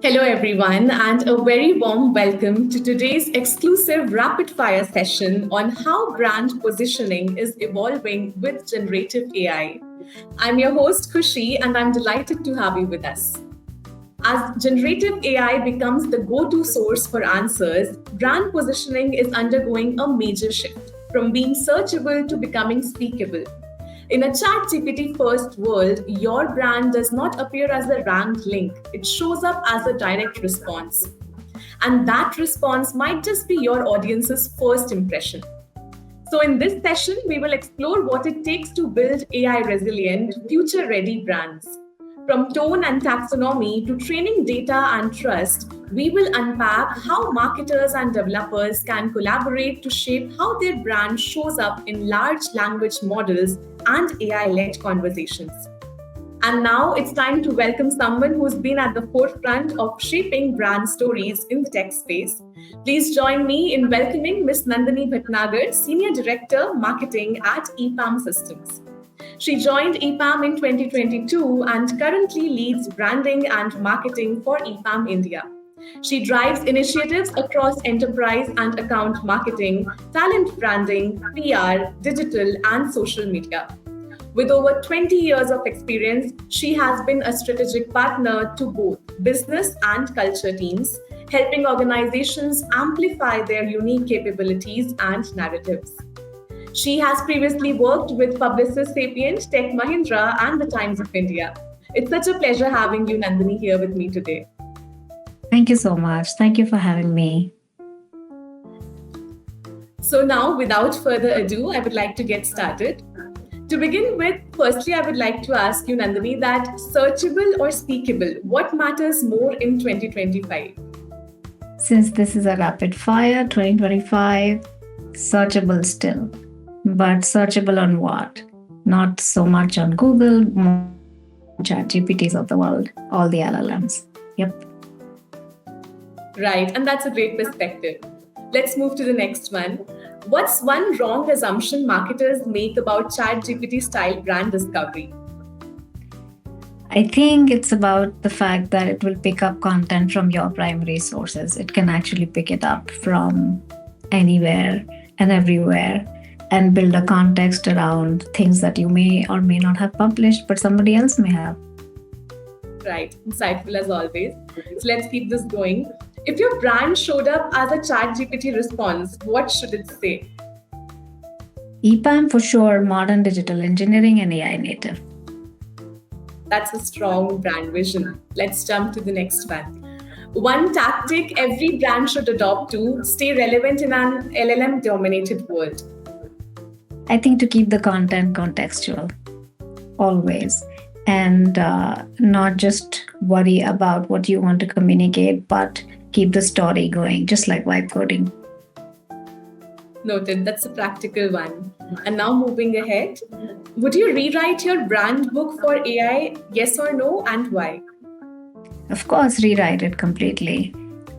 Hello, everyone, and a very warm welcome to today's exclusive rapid fire session on how brand positioning is evolving with generative AI. I'm your host, Kushi, and I'm delighted to have you with us. As generative AI becomes the go to source for answers, brand positioning is undergoing a major shift from being searchable to becoming speakable. In a ChatGPT-first world, your brand does not appear as a ranked link, it shows up as a direct response. And that response might just be your audience's first impression. So, in this session, we will explore what it takes to build AI resilient, future ready brands. From tone and taxonomy to training data and trust, we will unpack how marketers and developers can collaborate to shape how their brand shows up in large language models and AI led conversations. And now it's time to welcome someone who's been at the forefront of shaping brand stories in the tech space. Please join me in welcoming Ms. Nandini Bhatnagar, Senior Director, Marketing at EPAM Systems. She joined EPAM in 2022 and currently leads branding and marketing for EPAM India. She drives initiatives across enterprise and account marketing, talent branding, PR, digital, and social media. With over 20 years of experience, she has been a strategic partner to both business and culture teams, helping organizations amplify their unique capabilities and narratives. She has previously worked with Publicis Sapient, Tech Mahindra, and the Times of India. It's such a pleasure having you, Nandini, here with me today. Thank you so much. Thank you for having me. So now, without further ado, I would like to get started. To begin with, firstly, I would like to ask you, Nandini, that searchable or speakable, what matters more in 2025? Since this is a rapid fire 2025, searchable still. But searchable on what? Not so much on Google, more ChatGPTs of the world, all the LLMs. Yep. Right, and that's a great perspective. Let's move to the next one. What's one wrong assumption marketers make about ChatGPT style brand discovery? I think it's about the fact that it will pick up content from your primary sources. It can actually pick it up from anywhere and everywhere and build a context around things that you may or may not have published, but somebody else may have. Right, insightful as always. So let's keep this going. If your brand showed up as a ChatGPT response, what should it say? EPAM for sure, modern digital engineering and AI native. That's a strong brand vision. Let's jump to the next one. One tactic every brand should adopt to stay relevant in an LLM dominated world. I think to keep the content contextual, always, and not just worry about what you want to communicate, but keep the story going, just like vibe coding. Noted, that's a practical one. And now moving ahead, would you rewrite your brand book for AI, yes or no, and why? Of course, rewrite it completely.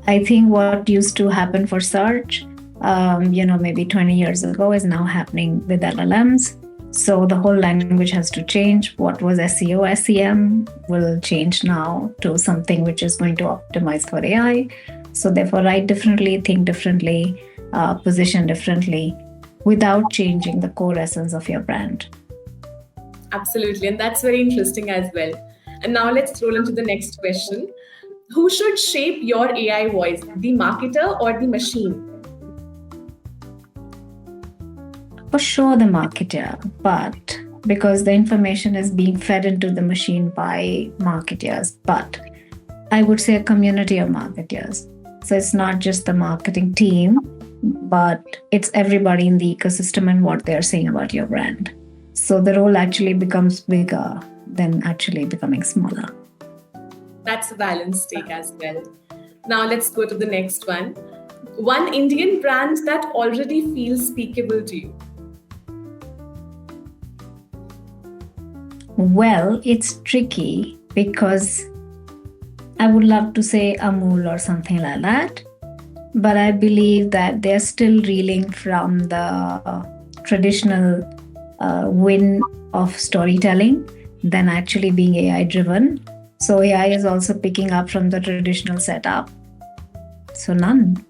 I think what used to happen for search, maybe 20 years ago is now happening with LLMs. So the whole language has to change. What was SEO, SEM will change now to something which is going to optimize for AI. So therefore, write differently, think differently, position differently without changing the core essence of your brand. Absolutely. And that's very interesting as well. And now let's roll into the next question. Who should shape your AI voice, the marketer or the machine? For sure, the marketer, but because the information is being fed into the machine by marketers, but I would say a community of marketers. So it's not just the marketing team, but it's everybody in the ecosystem and what they're saying about your brand. So the role actually becomes bigger than actually becoming smaller. That's a balanced take as well. Now let's go to the next one. One Indian brand that already feels speakable to you. Well, it's tricky because I would love to say Amul or something like that, but I believe that they're still reeling from the traditional win of storytelling than actually being AI driven. So AI is also picking up from the traditional setup. So none.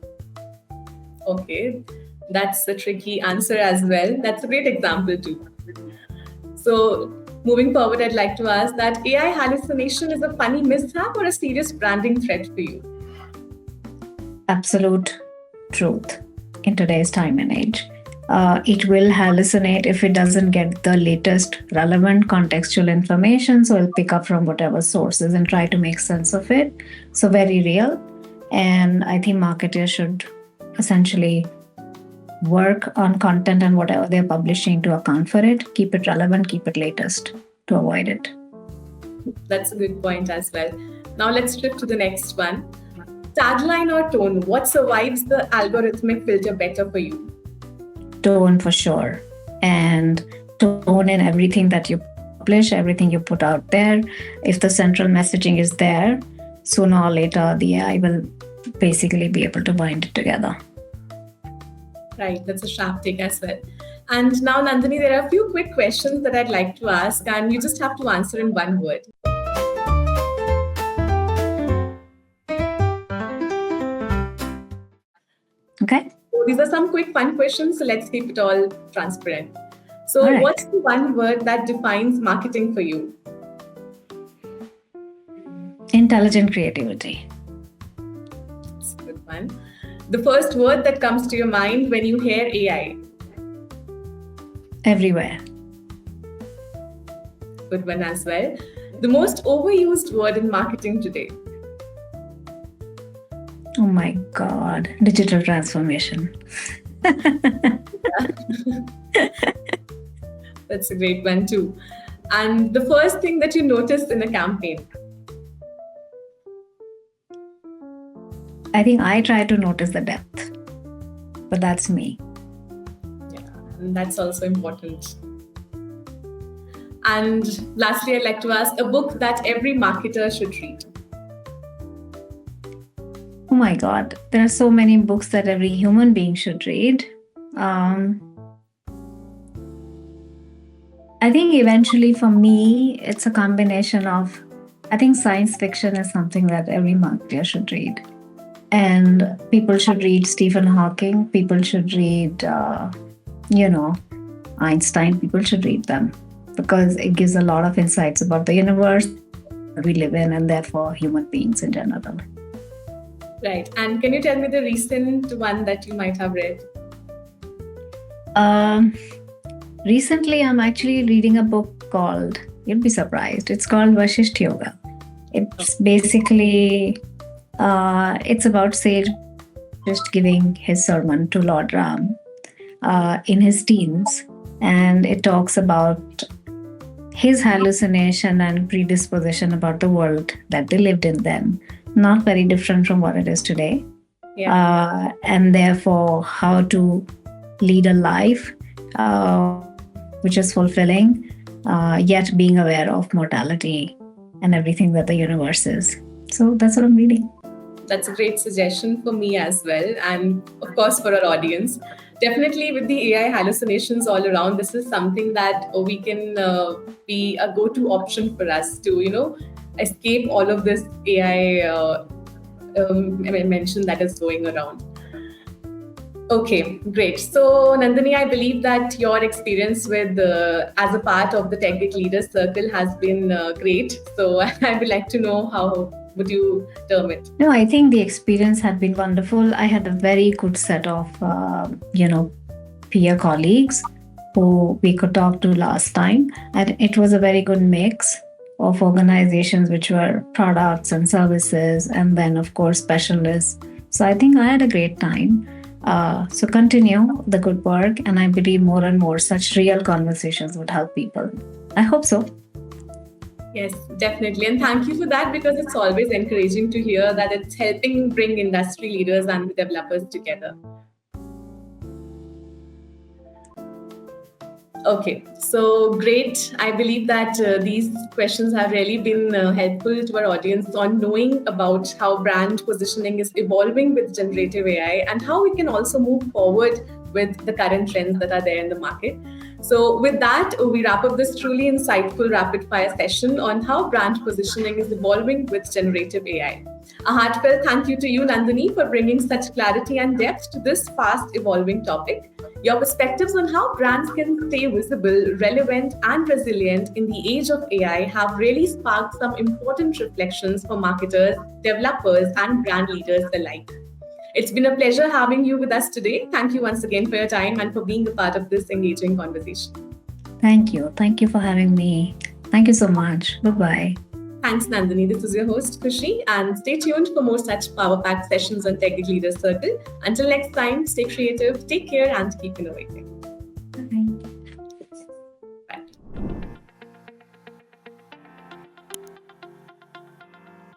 Okay, that's a tricky answer as well. That's a great example too. So, moving forward, I'd like to ask that AI hallucination is a funny mishap or a serious branding threat for you? Absolute truth in today's time and age. It will hallucinate if it doesn't get the latest relevant contextual information. So it'll pick up from whatever sources and try to make sense of it. So, very real. And I think marketers should essentially work on content and whatever they're publishing to account for it, keep it relevant, keep it latest to avoid it. That's a good point as well. Now, let's shift to the next one. Tagline or tone, what survives the algorithmic filter better for you? Tone for sure. And tone in everything that you publish, everything you put out there. If the central messaging is there, sooner or later the AI will basically be able to bind it together. Right, that's a sharp take as well. And now, Nandini, there are a few quick questions that I'd like to ask, and you just have to answer in one word. Okay. So these are some quick fun questions, so let's keep it all transparent. So, All right. what's the one word that defines marketing for you? Intelligent creativity. That's a good one. The first word that comes to your mind when you hear AI? Everywhere. Good one as well. The most overused word in marketing today? Oh my God. Digital transformation. That's a great one too. And the first thing that you noticed in a campaign? I think I try to notice the depth, but that's me. Yeah, and that's also important. And lastly, I'd like to ask a book that every marketer should read. Oh my God. There are so many books that every human being should read. I think eventually for me, it's a combination of, I think science fiction is something that every marketer should read. And people should read Stephen Hawking. People should read, Einstein. People should read them because it gives a lot of insights about the universe we live in and therefore human beings in general. Right. And can you tell me the recent one that you might have read? Recently, I'm actually reading a book called, you'll be surprised, it's called Vashisht Yoga. It's basically, it's about Sage just giving his sermon to Lord Ram in his teens. And it talks about his hallucination and predisposition about the world that they lived in then. Not very different from what it is today. Yeah. And therefore, how to lead a life which is fulfilling, yet being aware of mortality and everything that the universe is. So that's what I'm reading. That's a great suggestion for me as well, and of course for our audience. Definitely with the AI hallucinations all around, this is something that we can be a go-to option for us to, escape all of this AI mention that is going around. Okay, great. So, Nandini, I believe that your experience with as a part of the Tech Geek Leaders Circle has been great. So, I would like to know how would you term it? No, I think the experience had been wonderful. I had a very good set of, peer colleagues who we could talk to last time. And it was a very good mix of organizations which were products and services, and then, of course, specialists. So I think I had a great time. So continue the good work, and I believe more and more such real conversations would help people. I hope so. Yes, definitely. And thank you for that, because it's always encouraging to hear that it's helping bring industry leaders and the developers together. Okay, so great. I believe that these questions have really been helpful to our audience on knowing about how brand positioning is evolving with generative AI and how we can also move forward with the current trends that are there in the market. So, with that, we wrap up this truly insightful rapid fire session on how brand positioning is evolving with generative AI. A heartfelt thank you to you, Nandini, for bringing such clarity and depth to this fast evolving topic. Your perspectives on how brands can stay visible, relevant, and resilient in the age of AI have really sparked some important reflections for marketers, developers, and brand leaders alike. It's been a pleasure having you with us today. Thank you once again for your time and for being a part of this engaging conversation. Thank you. Thank you for having me. Thank you so much. Bye bye. Thanks, Nandini. This is your host, Kushi, and stay tuned for more such power packed sessions on Tech Leaders Circle. Until next time, stay creative, take care, and keep innovating.